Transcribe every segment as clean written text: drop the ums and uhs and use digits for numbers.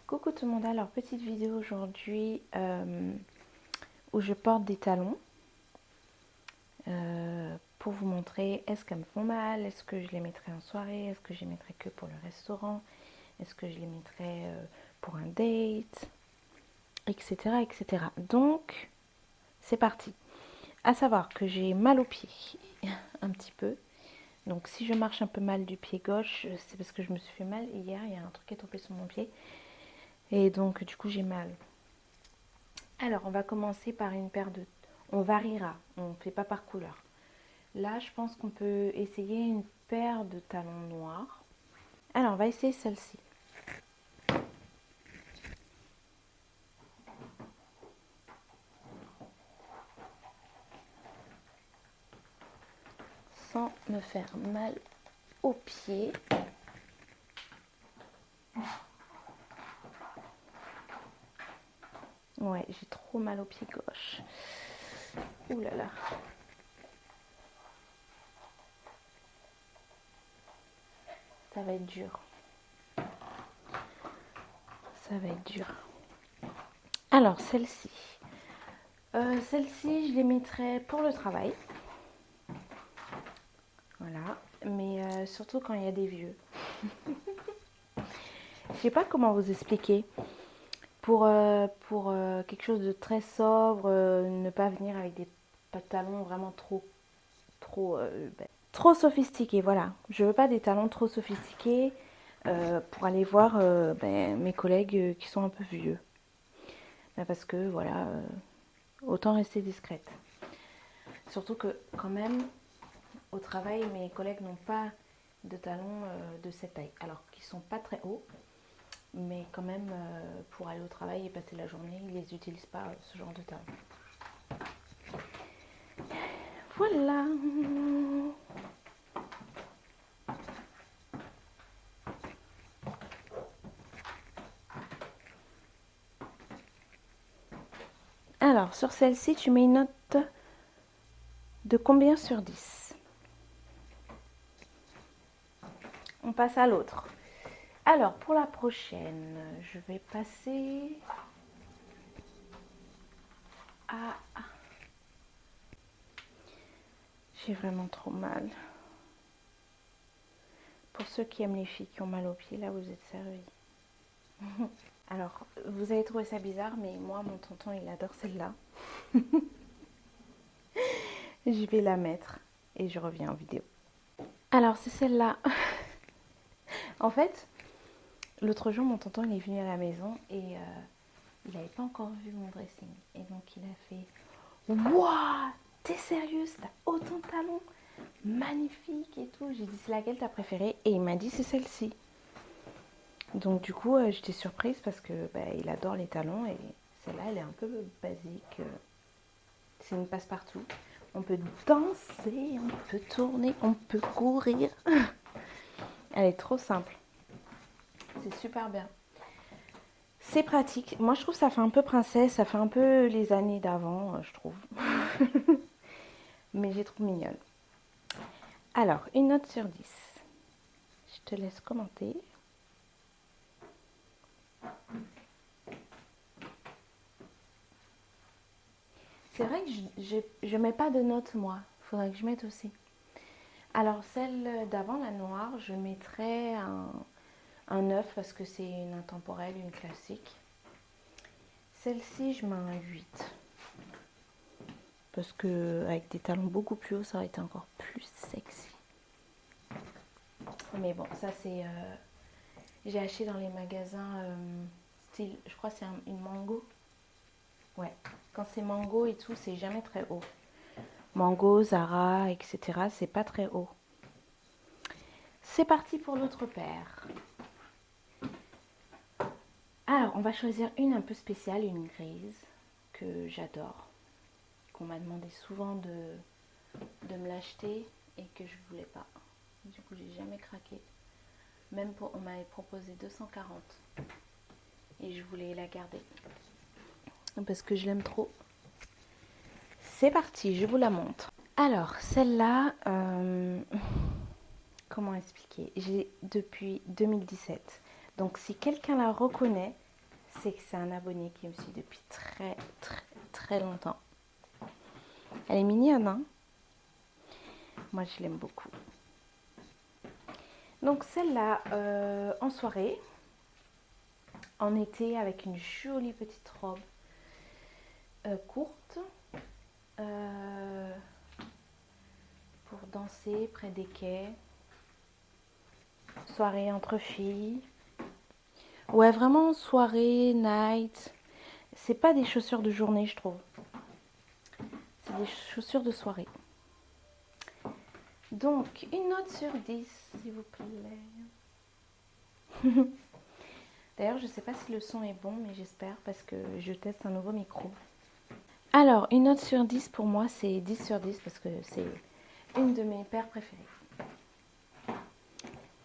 Coucou tout le monde, alors petite vidéo aujourd'hui où je porte des talons pour vous montrer est-ce qu'elles me font mal, est-ce que je les mettrai en soirée, est-ce que je les mettrai que pour le restaurant, est-ce que je les mettrai pour un date, etc. etc. Donc c'est parti. À savoir que j'ai mal aux pieds un petit peu. Donc si je marche un peu mal du pied gauche, c'est parce que je me suis fait mal hier, il y a un truc qui est tombé sur mon pied. Et donc du coup j'ai mal. Alors on va commencer par une paire de... On variera, on ne fait pas par couleur. Là je pense qu'on peut essayer une paire de talons noirs. Alors on va essayer celle-ci. Sans me faire mal aux pieds. Ouais, j'ai trop mal au pied gauche. Ouh là là. Ça va être dur. Ça va être dur. Alors, celle-ci. Celle-ci, je les mettrai pour le travail. Voilà. Mais surtout quand il y a des vieux. Je sais pas comment vous expliquer. Pour quelque chose de très sobre, ne pas venir avec des talons vraiment trop sophistiqués. Voilà, je veux pas des talons trop sophistiqués pour aller voir mes collègues qui sont un peu vieux. Parce que voilà, autant rester discrète. Surtout que quand même, au travail, mes collègues n'ont pas de talons de cette taille. Alors qu'ils sont pas très hauts. Mais quand même, pour aller au travail et passer la journée, ils les utilisent pas, ce genre de talons. Voilà. Alors, sur celle-ci, tu mets une note de combien sur 10? On passe à l'autre. Alors, pour la prochaine, je vais passer à... J'ai vraiment trop mal. Pour ceux qui aiment les filles qui ont mal aux pieds, là, vous êtes servis. Alors, vous allez trouver ça bizarre, mais moi, mon tonton, il adore celle-là. Je vais la mettre et je reviens en vidéo. Alors, c'est celle-là. En fait, l'autre jour, mon tonton, il est venu à la maison et il n'avait pas encore vu mon dressing. Et donc, il a fait « Wouah, t'es sérieuse, t'as autant de talons? Magnifique et tout. » J'ai dit « C'est laquelle t'as préférée ?» Et il m'a dit « C'est celle-ci. » Donc, du coup, j'étais surprise parce que il adore les talons et celle-là, elle est un peu basique. C'est une passe-partout. On peut danser, on peut tourner, on peut courir. Elle est trop simple. C'est super bien. C'est pratique. Moi, je trouve que ça fait un peu princesse. Ça fait un peu les années d'avant, je trouve. Mais j'ai trouvé mignonne. Alors, une note sur 10. Je te laisse commenter. C'est vrai que je mets pas de note, moi. Il faudrait que je mette aussi. Alors, celle d'avant, la noire, je mettrais un 9 parce que c'est une intemporelle, une classique. Celle-ci, je mets un 8. Parce que avec des talons beaucoup plus hauts, ça aurait été encore plus sexy. Mais bon, ça c'est... j'ai acheté dans les magasins style... Je crois que c'est une Mango. Ouais. Quand c'est Mango et tout, c'est jamais très haut. Mango, Zara, etc. C'est pas très haut. C'est parti pour l'autre paire. Alors, on va choisir une un peu spéciale, une grise, que j'adore. Qu'on m'a demandé souvent de me l'acheter et que je voulais pas. Du coup, j'ai jamais craqué. Même on m'avait proposé 240 et je voulais la garder parce que je l'aime trop. C'est parti, je vous la montre. Alors, celle-là, comment expliquer? J'ai depuis 2017. Donc, si quelqu'un la reconnaît, c'est que c'est un abonné qui me suit depuis très très très longtemps. Elle est mignonne, hein? Moi, je l'aime beaucoup. Donc celle-là, en soirée, en été, avec une jolie petite robe courte, pour danser près des quais. Soirée entre filles. Ouais, vraiment soirée, night. C'est pas des chaussures de journée, je trouve. C'est des chaussures de soirée. Donc, une note sur 10, s'il vous plaît. D'ailleurs, je sais pas si le son est bon, mais j'espère parce que je teste un nouveau micro. Alors, une note sur 10 pour moi, c'est 10 sur 10 parce que c'est une de mes paires préférées.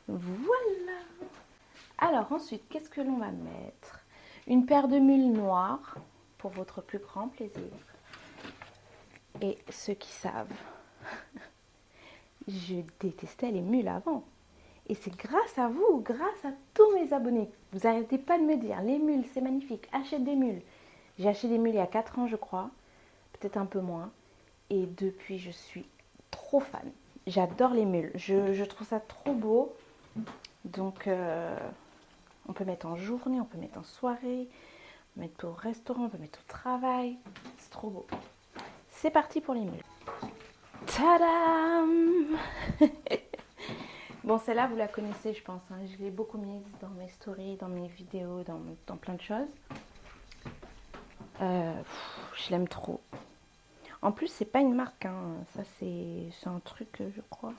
Voilà. Alors ensuite, qu'est-ce que l'on va mettre? Une paire de mules noires pour votre plus grand plaisir. Et ceux qui savent, je détestais les mules avant. Et c'est grâce à vous, grâce à tous mes abonnés. Vous n'arrêtez pas de me dire, les mules, c'est magnifique, achète des mules. J'ai acheté des mules il y a 4 ans, je crois, peut-être un peu moins. Et depuis, je suis trop fan. J'adore les mules, je trouve ça trop beau. Donc, on peut mettre en journée, on peut mettre en soirée, on peut mettre au restaurant, on peut mettre au travail. C'est trop beau. C'est parti pour les mules. Tadam! Bon, celle-là, vous la connaissez, je pense. Hein. Je l'ai beaucoup mise dans mes stories, dans mes vidéos, dans plein de choses. Je l'aime trop. En plus, c'est pas une marque. Hein. Ça, c'est un truc, je crois.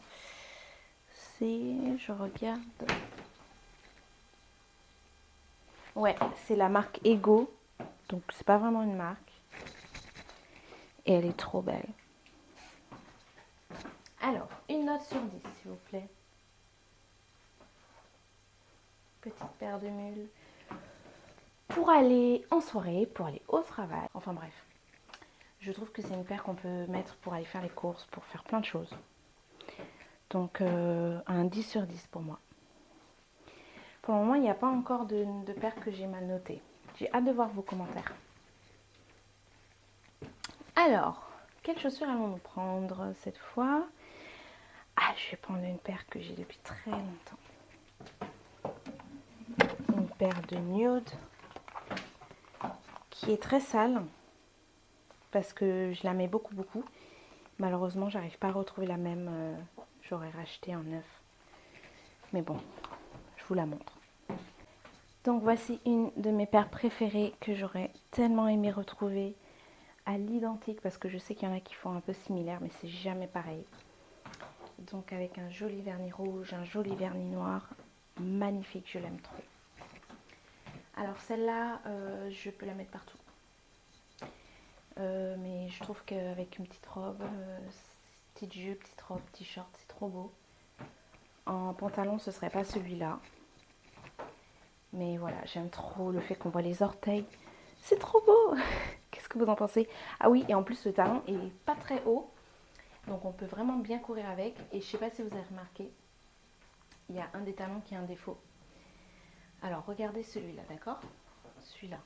Je regarde. Ouais, c'est la marque Ego. Donc, c'est pas vraiment une marque. Et elle est trop belle. Alors, une note sur 10, s'il vous plaît. Petite paire de mules. Pour aller en soirée, pour aller au travail. Enfin bref. Je trouve que c'est une paire qu'on peut mettre pour aller faire les courses, pour faire plein de choses. Donc, un 10 sur 10 pour moi. Pour le moment, il n'y a pas encore de paire que j'ai mal notée. J'ai hâte de voir vos commentaires. Alors, quelles chaussures allons-nous prendre cette fois? Ah, je vais prendre une paire que j'ai depuis très longtemps. Une paire de nude qui est très sale parce que je la mets beaucoup. Malheureusement, j'arrive pas à retrouver la même. J'aurais racheté en neuf. Mais bon, je vous la montre. Donc voici une de mes paires préférées que j'aurais tellement aimé retrouver à l'identique parce que je sais qu'il y en a qui font un peu similaire, mais c'est jamais pareil. Donc avec un joli vernis rouge, un joli vernis noir, magnifique, je l'aime trop. Alors celle-là, je peux la mettre partout. Mais je trouve qu'avec une petite robe, petite jupe, petite robe, t-shirt, c'est trop beau. En pantalon, ce serait pas celui-là. Mais voilà, j'aime trop le fait qu'on voit les orteils. C'est trop beau. Qu'est-ce que vous en pensez? Ah oui, et en plus le talon est pas très haut. Donc on peut vraiment bien courir avec. Et je sais pas si vous avez remarqué, il y a un des talons qui a un défaut. Alors regardez celui-là, d'accord? Celui-là.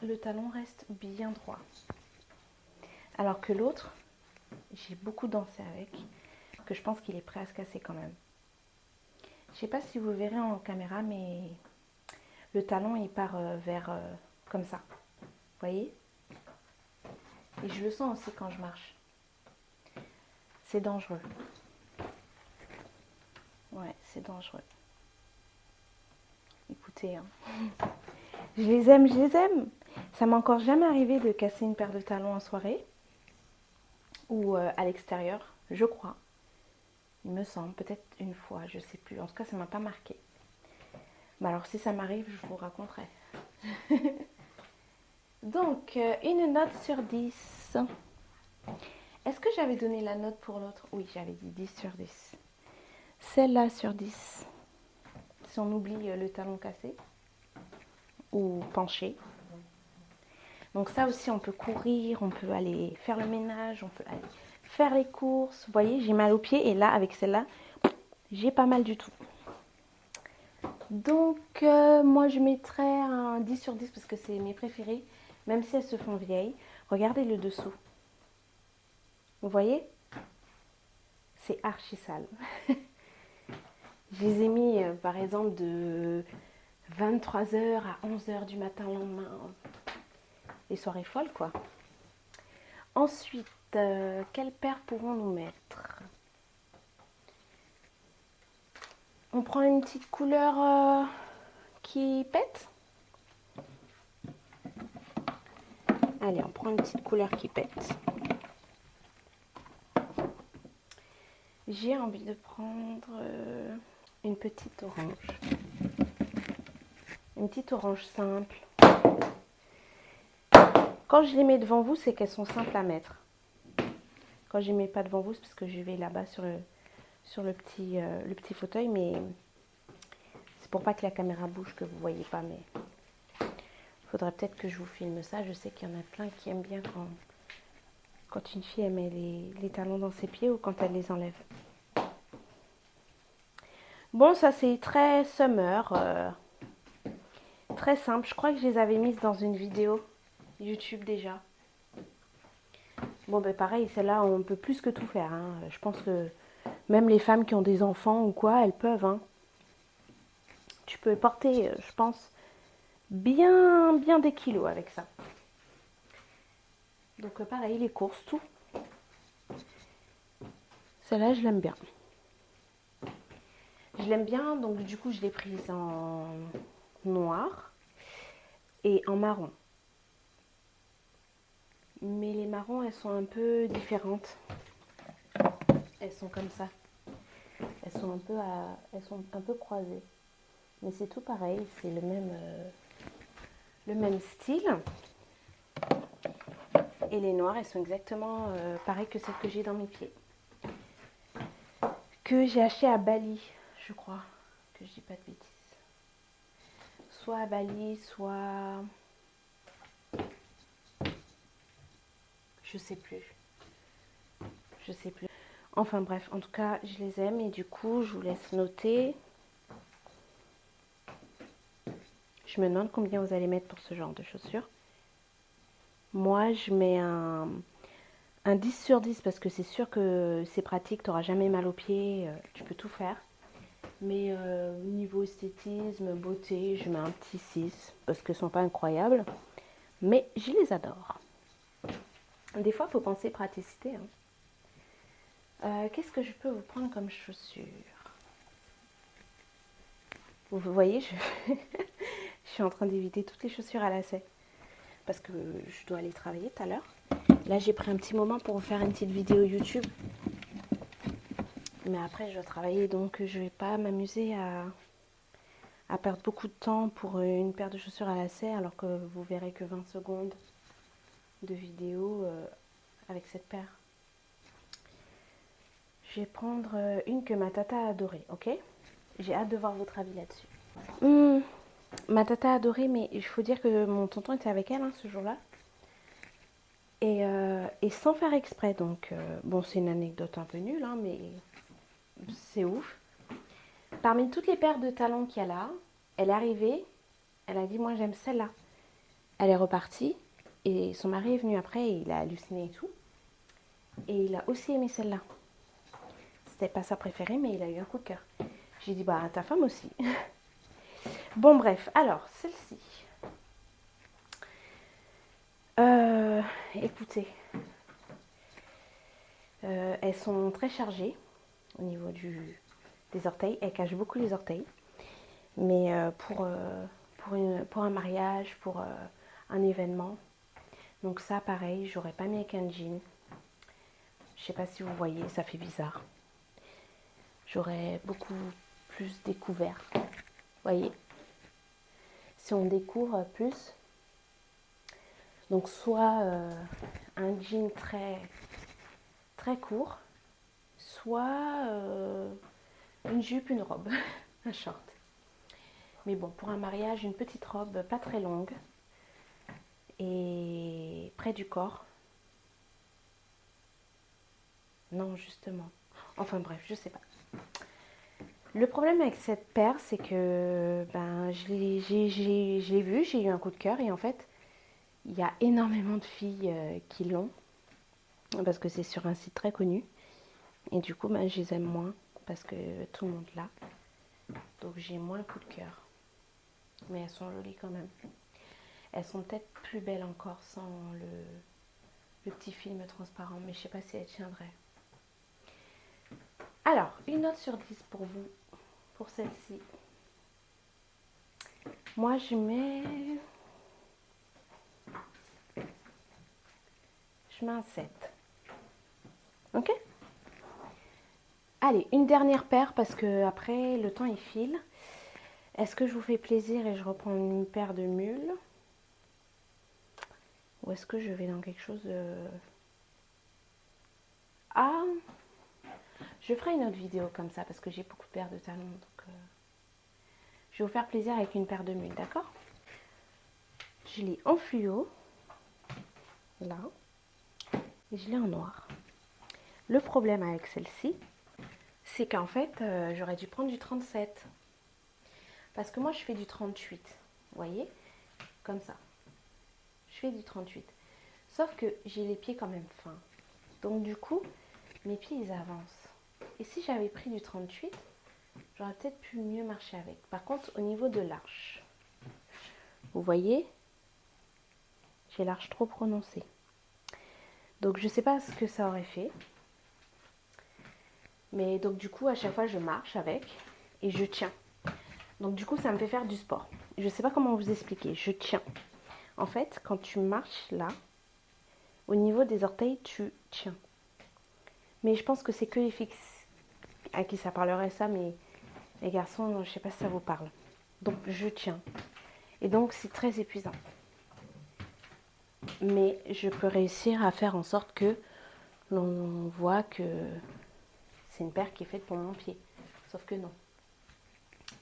Le talon reste bien droit. Alors que l'autre, j'ai beaucoup dansé avec, que je pense qu'il est prêt à se casser quand même. Je sais pas si vous verrez en caméra, mais le talon il part vers comme ça. Vous voyez? Et je le sens aussi quand je marche. C'est dangereux. Ouais, c'est dangereux. Écoutez, hein. Je les aime, je les aime. Ça m'est encore jamais arrivé de casser une paire de talons en soirée. Ou à l'extérieur, je crois. Il me semble, peut-être une fois, je sais plus. En tout cas, ça m'a pas marqué. Mais alors, si ça m'arrive, je vous raconterai. Donc, une note sur 10. Est-ce que j'avais donné la note pour l'autre? Oui, j'avais dit 10 sur 10. Celle-là sur 10. Si on oublie le talon cassé ou penché. Donc ça aussi, on peut courir, on peut aller faire le ménage, on peut aller faire les courses. Vous voyez, j'ai mal aux pieds et là, avec celle-là, j'ai pas mal du tout. Donc, moi, je mettrais un 10 sur 10 parce que c'est mes préférées, même si elles se font vieilles. Regardez le dessous. Vous voyez? C'est archi sale. Je les ai mis, par exemple, de 23h à 11h du matin le lendemain. Les soirées folles, quoi. Ensuite, quelle paire pourrons-nous mettre? On prend une petite couleur qui pète. Allez, on prend une petite couleur qui pète. J'ai envie de prendre une petite orange. Une petite orange simple. Quand je les mets devant vous, c'est qu'elles sont simples à mettre. Quand je les mets pas devant vous, c'est parce que je vais là-bas sur le petit fauteuil, mais c'est pour pas que la caméra bouge que vous voyez pas. Mais il faudrait peut-être que je vous filme ça. Je sais qu'il y en a plein qui aiment bien quand une fille elle met les talons dans ses pieds ou quand elle les enlève. Bon, ça c'est très summer, très simple. Je crois que je les avais mises dans une vidéo YouTube déjà. Bon, ben pareil, celle-là, on peut plus que tout faire. Hein. Je pense que même les femmes qui ont des enfants ou quoi, elles peuvent. Hein. Tu peux porter, je pense, bien des kilos avec ça. Donc pareil, les courses, tout. Celle-là, je l'aime bien. Je l'aime bien, donc du coup, je l'ai prise en noir et en marron. Mais les marrons, elles sont un peu différentes. Elles sont comme ça. Elles sont un peu croisées. Mais c'est tout pareil, c'est le même style. Et les noires, elles sont exactement pareilles que celles que j'ai dans mes pieds. Que j'ai acheté à Bali, je crois. Que je dis pas de bêtises. Soit à Bali, soit... Je sais plus. Je sais plus. Enfin bref, en tout cas, je les aime. Et du coup, je vous laisse noter. Je me demande combien vous allez mettre pour ce genre de chaussures. Moi, je mets un 10 sur 10 parce que c'est sûr que c'est pratique, tu n'auras jamais mal aux pieds, tu peux tout faire. Mais niveau esthétisme, beauté, je mets un petit 6 parce qu'elles ne sont pas incroyables. Mais je les adore. Des fois, il faut penser praticité. Hein. Qu'est-ce que je peux vous prendre comme chaussures? Vous voyez, je suis en train d'éviter toutes les chaussures à lacets. Parce que je dois aller travailler tout à l'heure. Là, j'ai pris un petit moment pour vous faire une petite vidéo YouTube. Mais après, je dois travailler, donc je vais pas m'amuser à perdre beaucoup de temps pour une paire de chaussures à lacets, alors que vous verrez que 20 secondes de vidéo avec cette paire. Je vais prendre une que ma tata a adorée, ok? J'ai hâte de voir votre avis là-dessus. Ma tata a adoré, mais il faut dire que mon tonton était avec elle hein, ce jour-là. Et sans faire exprès, donc bon, c'est une anecdote un peu nulle, hein, mais c'est ouf. Parmi toutes les paires de talons qu'il y a là, elle est arrivée, elle a dit moi j'aime celle-là. Elle est repartie et son mari est venu après, et il a halluciné et tout. Et il a aussi aimé celle-là. C'était pas sa préférée, mais il a eu un coup de cœur. J'ai dit bah ta femme aussi. Bon bref, alors celle-ci. Écoutez, elles sont très chargées au niveau des orteils. Elles cachent beaucoup les orteils. Mais pour un mariage, pour un événement. Donc ça, pareil, j'aurais pas mis avec un jean. Je sais pas si vous voyez, ça fait bizarre. J'aurais beaucoup plus découvert. Vous voyez? Si on découvre plus, donc soit un jean très court, soit une jupe, une robe, un short. Mais bon, pour un mariage, une petite robe pas très longue et près du corps. Non, justement. Enfin bref, je sais pas. Le problème avec cette paire, c'est que ben, je l'ai vue, j'ai eu un coup de cœur et en fait, il y a énormément de filles qui l'ont parce que c'est sur un site très connu et du coup, ben, je les aime moins parce que tout le monde l'a. Donc j'ai moins le coup de cœur. Mais elles sont jolies quand même. Elles sont peut-être plus belles encore sans le petit film transparent, mais je sais pas si elles tiendraient. Alors, une note sur 10 pour vous, pour celle-ci. Moi, je mets un 7. Ok? Allez, une dernière paire parce que après le temps il file. Est-ce que je vous fais plaisir et je reprends une paire de mules? Ou est-ce que je vais dans quelque chose de... Ah, je ferai une autre vidéo comme ça parce que j'ai beaucoup de paires de talons. Donc, je vais vous faire plaisir avec une paire de mules, d'accord? Je l'ai en fluo, là, et je l'ai en noir. Le problème avec celle-ci, c'est qu'en fait, j'aurais dû prendre du 37. Parce que moi, je fais du 38. Vous voyez? Comme ça. Je fais du 38. Sauf que j'ai les pieds quand même fins. Donc du coup, mes pieds, ils avancent. Et si j'avais pris du 38, j'aurais peut-être pu mieux marcher avec. Par contre, au niveau de l'arche, vous voyez, j'ai l'arche trop prononcée. Donc je ne sais pas ce que ça aurait fait. Mais donc du coup, à chaque fois, je marche avec et je tiens. Donc du coup, ça me fait faire du sport. Je ne sais pas comment vous expliquer. Je tiens. En fait, quand tu marches là, au niveau des orteils, tu tiens. Mais je pense que c'est que les filles à qui ça parlerait ça, mais les garçons, je ne sais pas si ça vous parle. Donc je tiens. Et donc c'est très épuisant. Mais je peux réussir à faire en sorte que l'on voit que c'est une paire qui est faite pour mon pied. Sauf que non.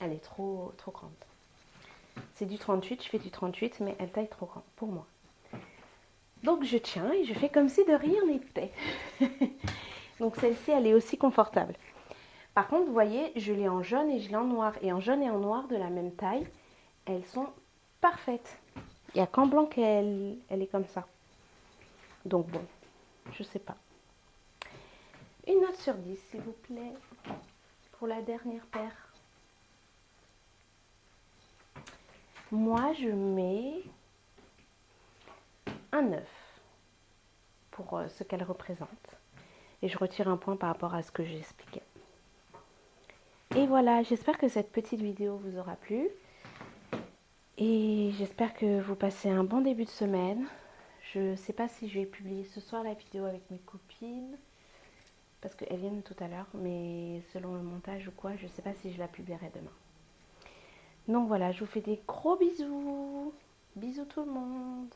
Elle est trop grande. C'est du 38, je fais du 38, mais elle taille trop grande pour moi. Donc je tiens et je fais comme si de rien n'était. Donc celle-ci, elle est aussi confortable. Par contre, vous voyez, je l'ai en jaune et je l'ai en noir. Et en jaune et en noir de la même taille, elles sont parfaites. Il n'y a qu'en blanc qu'elle est comme ça. Donc bon, je sais pas. Une note sur 10, s'il vous plaît, pour la dernière paire. Moi, je mets un 9 pour ce qu'elle représente. Et je retire un point par rapport à ce que j'expliquais. Et voilà, j'espère que cette petite vidéo vous aura plu. Et j'espère que vous passez un bon début de semaine. Je ne sais pas si je vais publier ce soir la vidéo avec mes copines. Parce qu'elles viennent tout à l'heure. Mais selon le montage ou quoi, je ne sais pas si je la publierai demain. Donc voilà, je vous fais des gros bisous. Bisous tout le monde.